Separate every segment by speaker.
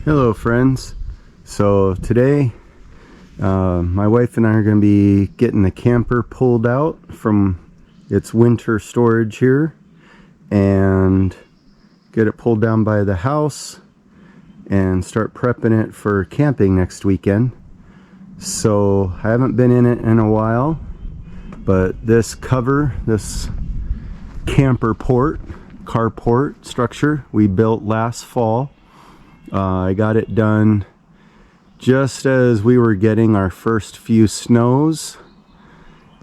Speaker 1: Hello friends. So today my wife and I are going to be getting the camper pulled out from its winter storage here and get it pulled down by the house and start prepping it for camping next weekend. So I haven't been in it in a while, but this cover, this camper port, carport structure we built last fall. I got it done just as we were getting our first few snows,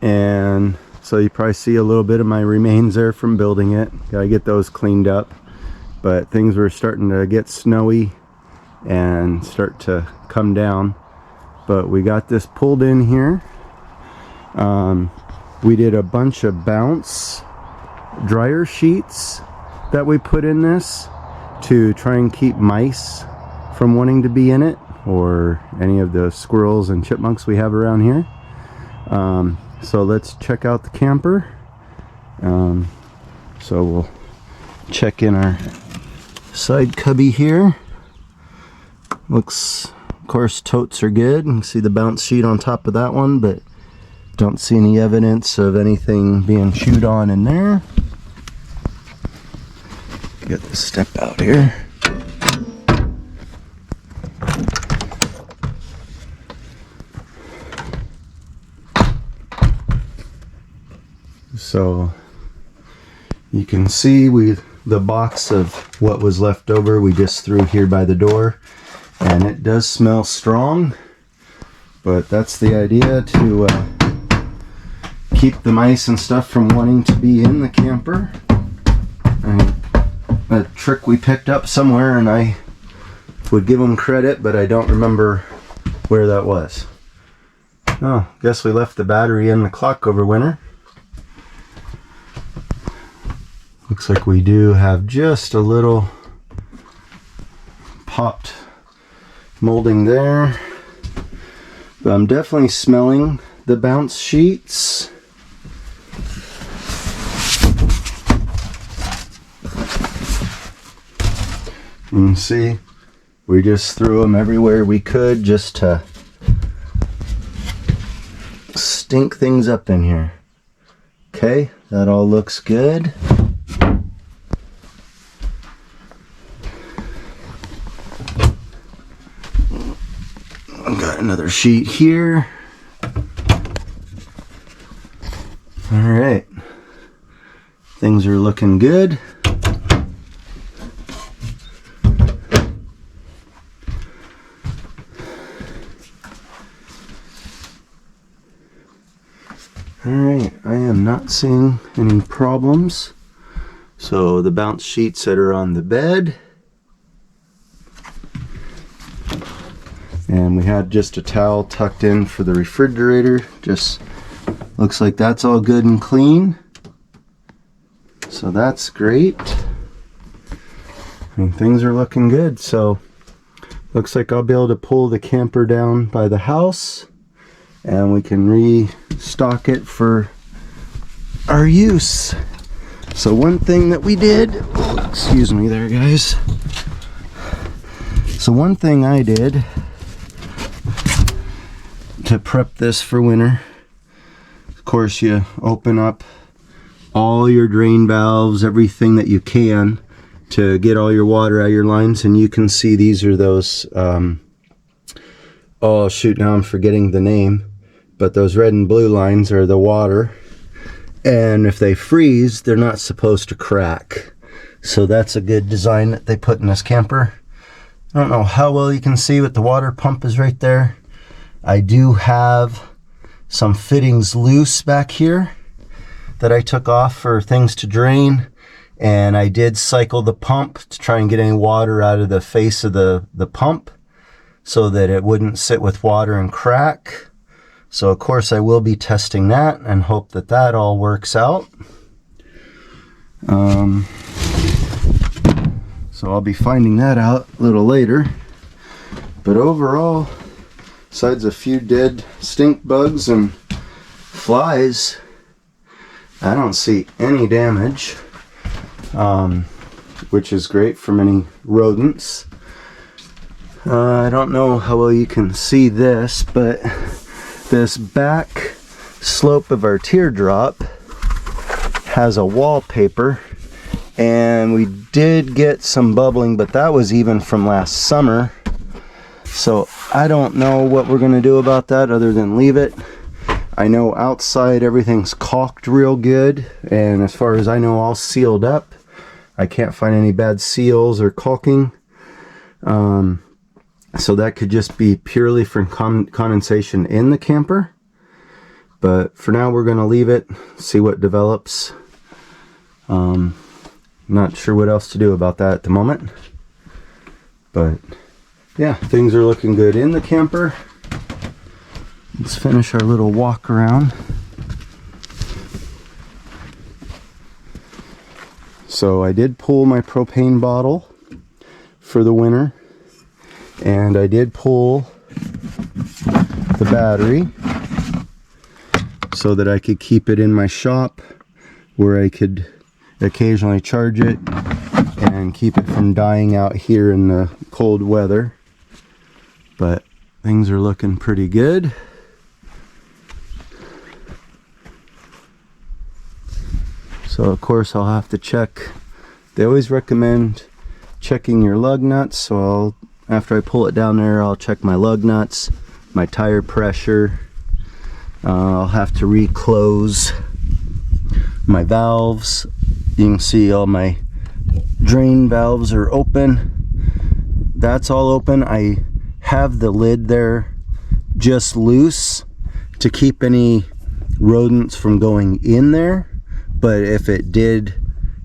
Speaker 1: and so you probably see a little bit of my remains there from building it. Gotta get those cleaned up, but things were starting to get snowy and start to come down. But we got this pulled in here. We did a bunch of bounce dryer sheets that we put in this to try and keep mice from wanting to be in it, or any of the squirrels and chipmunks we have around here. So let's check out the camper. So we'll check in our side cubby here. Looks, of course, totes are good. You can see the bounce sheet on top of that one, but don't see any evidence of anything being chewed on in there. Get the step out here. So you can see the box of what was left over we just threw here by the door, and it does smell strong, but that's the idea, to keep the mice and stuff from wanting to be in the camper. And a trick we picked up somewhere, and I would give them credit, but I don't remember where that was. Oh, guess we left the battery in the clock over winter. Looks like we do have just a little popped molding there, but I'm definitely smelling the bounce sheets. You can see we just threw them everywhere we could just to stink things up in here. Okay, that all looks good. I've got another sheet here. All right, things are looking good. Alright, I am not seeing any problems. So the bounce sheets that are on the bed, and we had just a towel tucked in for the refrigerator. Just looks like that's all good and clean, so that's great. I mean, things are looking good. So looks like I'll be able to pull the camper down by the house, and we can restock it for our use. So one thing that we did, excuse me there guys, so one thing I did to prep this for winter, of course you open up all your drain valves, everything that you can, to get all your water out of your lines. And you can see these are those oh shoot, now I'm forgetting the name, but those red and blue lines are the water, and if they freeze, they're not supposed to crack. So that's a good design that they put in this camper. I don't know how well you can see, but the water pump is right there. I do have some fittings loose back here that I took off for things to drain, and I did cycle the pump to try and get any water out of the face of the pump so that it wouldn't sit with water and crack. So of course I will be testing that and hope that that all works out. So I'll be finding that out a little later. But overall, besides a few dead stink bugs and flies, I don't see any damage, which is great from any rodents. I don't know how well you can see this, but this back slope of our teardrop has a wallpaper, and we did get some bubbling, but that was even from last summer. So I don't know what we're going to do about that other than leave it. I know outside everything's caulked real good, and as far as I know, all sealed up. I can't find any bad seals or caulking. So that could just be purely from condensation in the camper. But for now, we're going to leave it, see what develops. Not sure what else to do about that at the moment. But yeah, things are looking good in the camper. Let's finish our little walk around. So I did pull my propane bottle for the winter, and I did pull the battery so that I could keep it in my shop where I could occasionally charge it and keep it from dying out here in the cold weather. But things are looking pretty good. So of course I'll have to check. They always recommend checking your lug nuts, so after I pull it down there, I'll check my lug nuts, my tire pressure. I'll have to reclose my valves. You can see all my drain valves are open. That's all open. I have the lid there just loose to keep any rodents from going in there, but if it did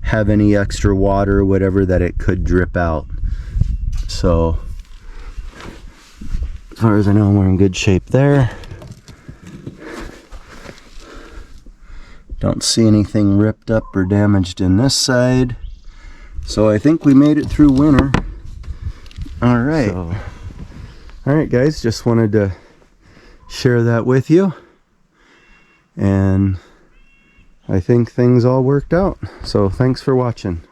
Speaker 1: have any extra water or whatever, that it could drip out. So as far as I know, we're in good shape there. Don't see anything ripped up or damaged in this side. So I think we made it through winter. All right. All right, guys, just wanted to share that with you. And I think things all worked out. So thanks for watching.